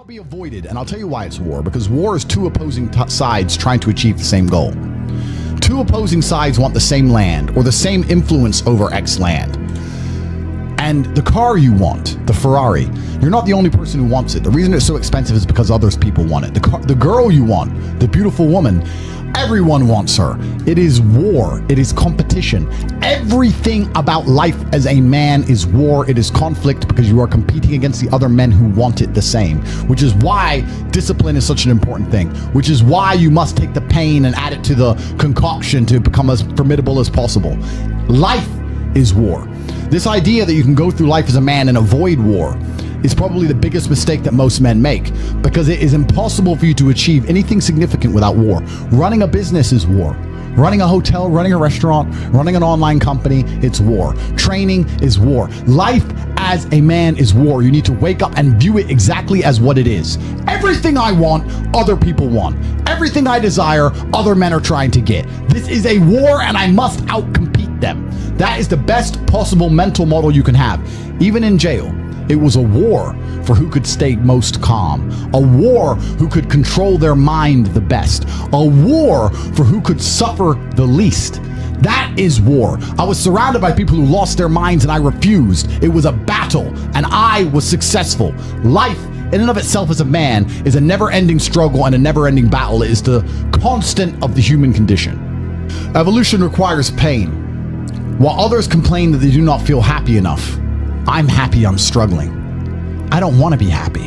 cannot be avoided, and I'll tell you why it's war. Because war is two opposing sides trying to achieve the same goal. Two opposing sides want the same land or the same influence over X land. And the car you want, the Ferrari, you're not the only person who wants it. The reason it's so expensive is because others people want it. The girl you want, the beautiful woman, everyone wants her. It is war. It is competition. Everything about life as a man is war. It is conflict because you are competing against the other men who want it the same, which is why discipline is such an important thing, which is why you must take the pain and add it to the concoction to become as formidable as possible. Life is war. This idea that you can go through life as a man and avoid war is probably the biggest mistake that most men make, because it is impossible for you to achieve anything significant without war. Running a business is war. Running a hotel, running a restaurant, running an online company, it's war. Training is war. Life as a man is war. You need to wake up and view it exactly as what it is. Everything I want, other people want. Everything I desire, other men are trying to get. This is a war and I must outcompete them. That is the best possible mental model you can have. Even in jail, it was a war for who could stay most calm. A war who could control their mind the best. A war for who could suffer the least. That is war. I was surrounded by people who lost their minds and I refused. It was a battle and I was successful. Life in and of itself as a man is a never-ending struggle and a never-ending battle. It is the constant of the human condition. Evolution requires pain. While others complain that they do not feel happy enough, I'm happy I'm struggling. I don't want to be happy.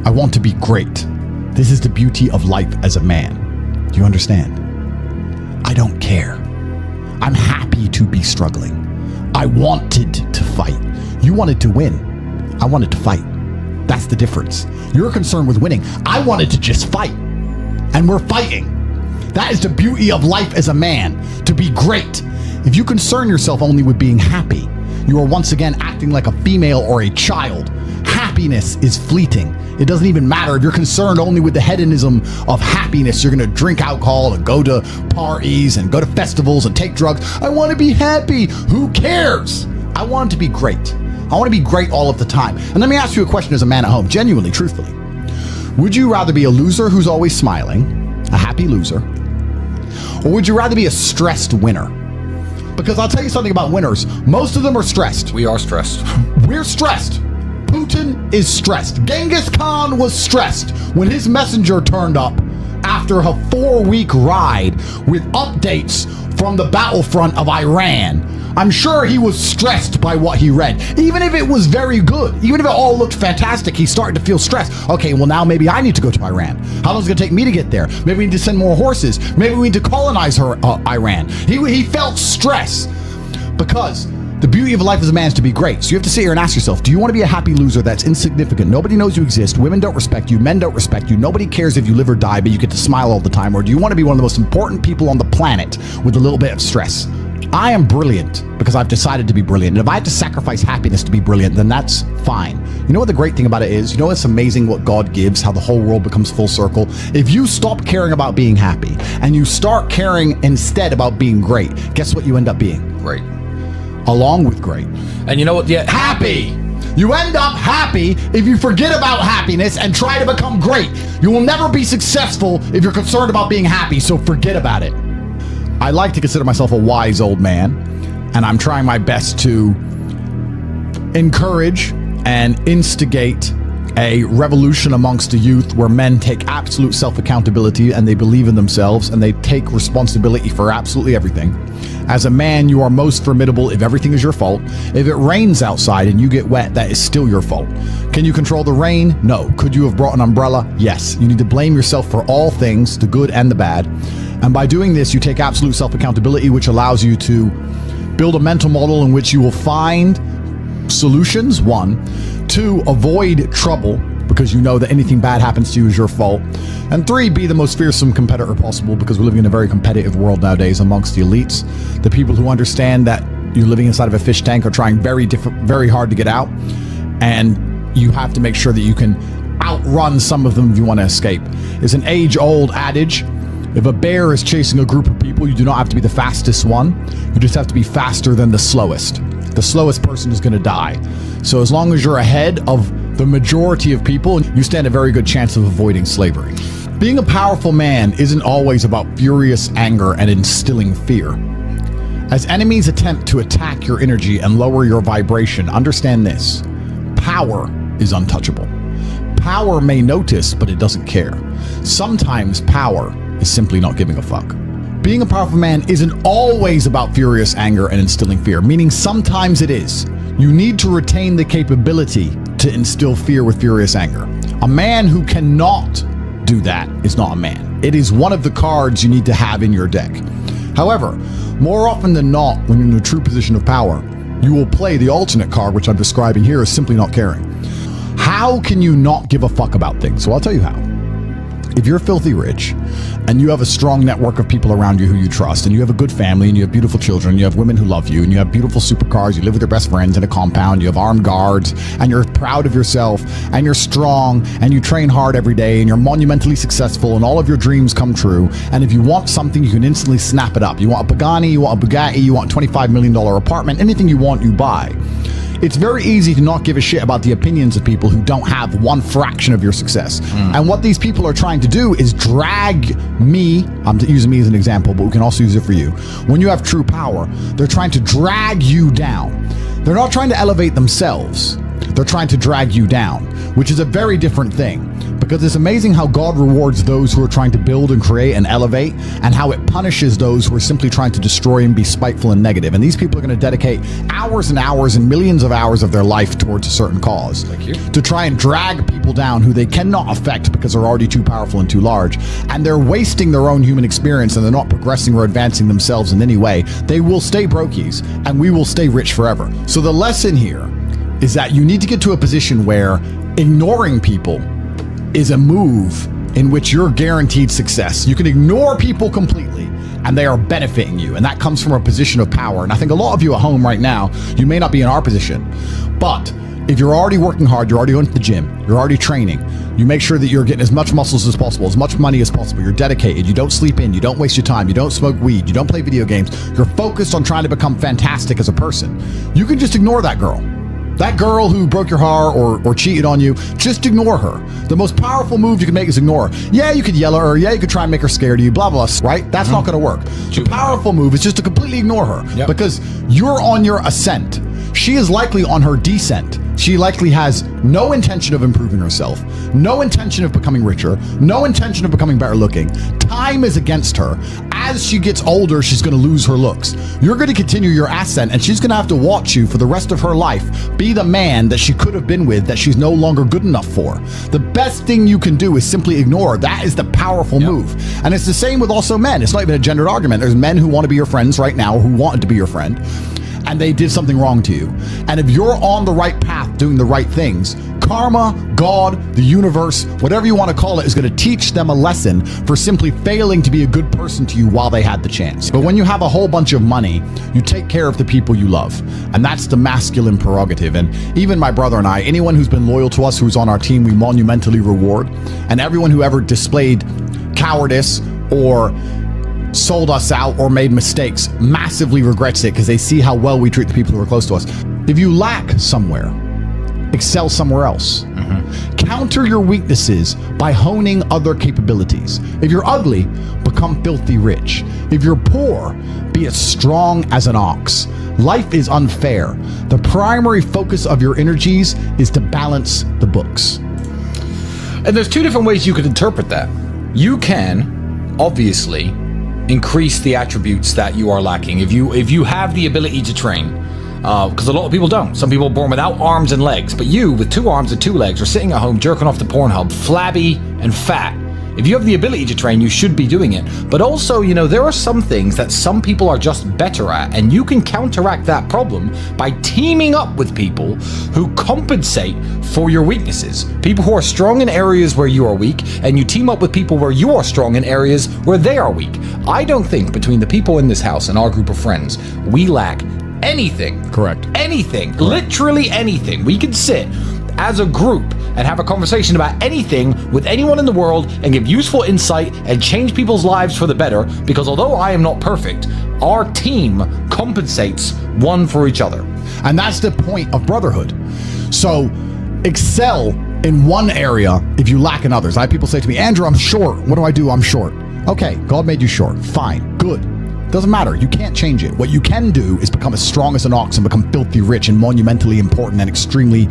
I want to be great. This is the beauty of life as a man. Do you understand? I don't care. I'm happy to be struggling. I wanted to fight. You wanted to win. I wanted to fight. That's the difference. You're concerned with winning. I wanted to just fight. And we're fighting. That is the beauty of life as a man, to be great. If you concern yourself only with being happy, you are once again acting like a female or a child. Happiness is fleeting. It doesn't even matter if you're concerned only with the hedonism of happiness. You're going to drink alcohol and go to parties and go to festivals and take drugs. I want to be happy. Who cares? I want to be great. I want to be great all of the time. And let me ask you a question as a man at home, genuinely, truthfully. Would you rather be a loser who's always smiling, a happy loser, or would you rather be a stressed winner? Because I'll tell you something about winners. Most of them are stressed. We are stressed. We're stressed. Putin is stressed. Genghis Khan was stressed when his messenger turned up after a 4-week ride with updates from the battlefront of Iran. I'm sure he was stressed by what he read. Even if it was very good, even if it all looked fantastic, he started to feel stressed. Okay, well now maybe I need to go to Iran. How long is it going to take me to get there? Maybe we need to send more horses. Maybe we need to colonize Iran. He felt stress because the beauty of life as a man is to be great. So you have to sit here and ask yourself, do you want to be a happy loser that's insignificant? Nobody knows you exist. Women don't respect you. Men don't respect you. Nobody cares if you live or die, but you get to smile all the time. Or do you want to be one of the most important people on the planet with a little bit of stress? I am brilliant because I've decided to be brilliant. And if I have to sacrifice happiness to be brilliant, then that's fine. You know what the great thing about it is? You know it's amazing what God gives, how the whole world becomes full circle? If you stop caring about being happy and you start caring instead about being great, guess what you end up being? Great. Along with great. And you know what? Yeah. Happy. You end up happy if you forget about happiness and try to become great. You will never be successful if you're concerned about being happy, so forget about it. I like to consider myself a wise old man, and I'm trying my best to encourage and instigate a revolution amongst the youth where men take absolute self-accountability and they believe in themselves and they take responsibility for absolutely everything. As a man, you are most formidable if everything is your fault. If it rains outside and you get wet, that is still your fault. Can you control the rain? No. Could you have brought an umbrella? Yes. You need to blame yourself for all things, the good and the bad. And by doing this, you take absolute self-accountability, which allows you to build a mental model in which you will find solutions, 1. 2, avoid trouble, because you know that anything bad happens to you is your fault. And 3, be the most fearsome competitor possible, because we're living in a very competitive world nowadays amongst the elites. The people who understand that you're living inside of a fish tank are trying very hard to get out. And you have to make sure that you can outrun some of them if you want to escape. It's an age-old adage. If a bear is chasing a group of people, you do not have to be the fastest one. You just have to be faster than the slowest. The slowest person is going to die. So as long as you're ahead of the majority of people, you stand a very good chance of avoiding slavery. Being a powerful man isn't always about furious anger and instilling fear. As enemies attempt to attack your energy and lower your vibration, understand this: power is untouchable. Power may notice, but it doesn't care. Sometimes power is simply not giving a fuck. Being a powerful man isn't always about furious anger and instilling fear, meaning sometimes it is. You need to retain the capability to instill fear with furious anger. A man who cannot do that is not a man. It is one of the cards you need to have in your deck. However, more often than not, when you're in a true position of power, you will play the alternate card, which I'm describing here, as simply not caring. How can you not give a fuck about things? So I'll tell you how. If you're filthy rich and you have a strong network of people around you who you trust, and you have a good family, and you have beautiful children, and you have women who love you, and you have beautiful supercars, you live with your best friends in a compound, you have armed guards, and you're proud of yourself, and you're strong, and you train hard every day, and you're monumentally successful, and all of your dreams come true, and if you want something, you can instantly snap it up. You want a Pagani, you want a Bugatti, you want a $25 million apartment, anything you want, you buy. It's very easy to not give a shit about the opinions of people who don't have one fraction of your success. And what these people are trying to do is drag me, I'm using me as an example, but we can also use it for you. When you have true power, they're trying to drag you down. They're not trying to elevate themselves. They're trying to drag you down, which is a very different thing. Because it's amazing how God rewards those who are trying to build and create and elevate, and how it punishes those who are simply trying to destroy and be spiteful and negative. And these people are going to dedicate hours and hours and millions of hours of their life towards a certain cause to try and drag people down who they cannot affect because they're already too powerful and too large. And they're wasting their own human experience, and they're not progressing or advancing themselves in any way. They will stay brokies, and we will stay rich forever. So the lesson here is that you need to get to a position where ignoring people is a move in which you're guaranteed success. You can ignore people completely and they are benefiting you. And that comes from a position of power. And I think a lot of you at home right now, you may not be in our position, but if you're already working hard, you're already going to the gym, you're already training, you make sure that you're getting as much muscles as possible, as much money as possible, you're dedicated, you don't sleep in, you don't waste your time, you don't smoke weed, you don't play video games, you're focused on trying to become fantastic as a person. You can just ignore that girl. That girl who broke your heart or cheated on you, just ignore her. The most powerful move you can make is ignore her. Yeah, you could yell at her. Yeah, you could try and make her scared of you, blah, blah, right? That's not going to work. The powerful move is just to completely ignore her because you're on your ascent. She is likely on her descent. She likely has no intention of improving herself, no intention of becoming richer, no intention of becoming better looking. Time is against her. As she gets older, she's going to lose her looks. You're going to continue your ascent, and she's going to have to watch you for the rest of her life be the man that she could have been with that she's no longer good enough for. The best thing you can do is simply ignore her. That is the powerful move. And it's the same with also men. It's not even a gendered argument. There's men who want to be your friends right now, who wanted to be your friend, and they did something wrong to you. And if you're on the right path doing the right things, karma, God, the universe, whatever you want to call it, is going to teach them a lesson for simply failing to be a good person to you while they had the chance. But when you have a whole bunch of money, you take care of the people you love. And that's the masculine prerogative. And even my brother and I, anyone who's been loyal to us, who's on our team, we monumentally reward. And everyone who ever displayed cowardice or sold us out or made mistakes massively regrets it because they see how well we treat the people who are close to us. If you lack somewhere, excel somewhere else. Counter your weaknesses by honing other capabilities. If you're ugly, become filthy rich. If you're poor, be as strong as an ox. Life is unfair. The primary focus of your energies is to balance the books. And there's two different ways you could interpret that. You can, obviously, increase the attributes that you are lacking. If you have the ability to train, because a lot of people don't. Some people are born without arms and legs, but you, with 2 arms and 2 legs, are sitting at home jerking off the Pornhub, flabby and fat. If you have the ability to train, you should be doing it. But also, you know, there are some things that some people are just better at, and you can counteract that problem by teaming up with people who compensate for your weaknesses. People who are strong in areas where you are weak, and you team up with people where you are strong in areas where they are weak. I don't think between the people in this house and our group of friends, we lack anything. Correct. Anything. Correct. Literally anything. We can sit as a group and have a conversation about anything with anyone in the world and give useful insight and change people's lives for the better, because although I am not perfect, our team compensates one for each other. And that's the point of brotherhood. So excel in one area if you lack in others. I have people say to me, Andrew, I'm short. What do? I'm short. Okay, God made you short. Fine, good. Doesn't matter. You can't change it. What you can do is become as strong as an ox and become filthy rich and monumentally important and extremely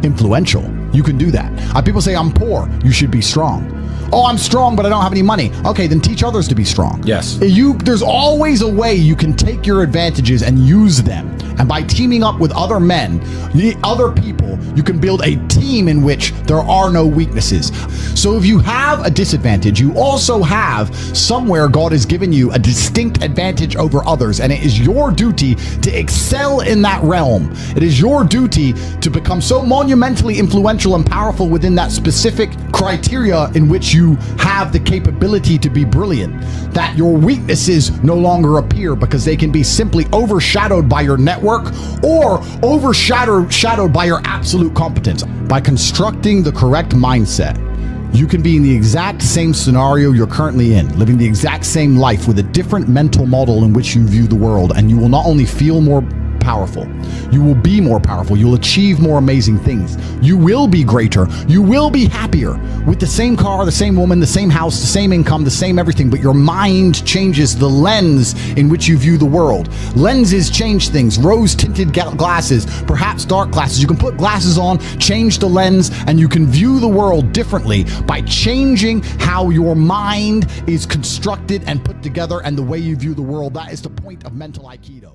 influential. You can do that. People say, I'm poor. You should be strong. Oh, I'm strong, but I don't have any money. Okay, then teach others to be strong. Yes. There's always a way you can take your advantages and use them. And by teaming up with other men, other people, you can build a team in which there are no weaknesses. So if you have a disadvantage, you also have somewhere God has given you a distinct advantage over others. And it is your duty to excel in that realm. It is your duty to become so monumentally influential and powerful within that specific criteria in which you have the capability to be brilliant, that your weaknesses no longer appear because they can be simply overshadowed by your network or overshadowed by your absolute competence. By constructing the correct mindset, you can be in the exact same scenario you're currently in, living the exact same life with a different mental model in which you view the world, and you will not only feel more powerful, you will be more powerful, you'll achieve more amazing things, you will be greater, you will be happier with the same car, the same woman, the same house, the same income, the same everything, but your mind changes the lens in which you view the world. Lenses change things. Rose-tinted glasses, perhaps dark glasses. You can put glasses on, change the lens, and you can view the world differently by changing how your mind is constructed and put together and the way you view the world. That is the point of mental Aikido.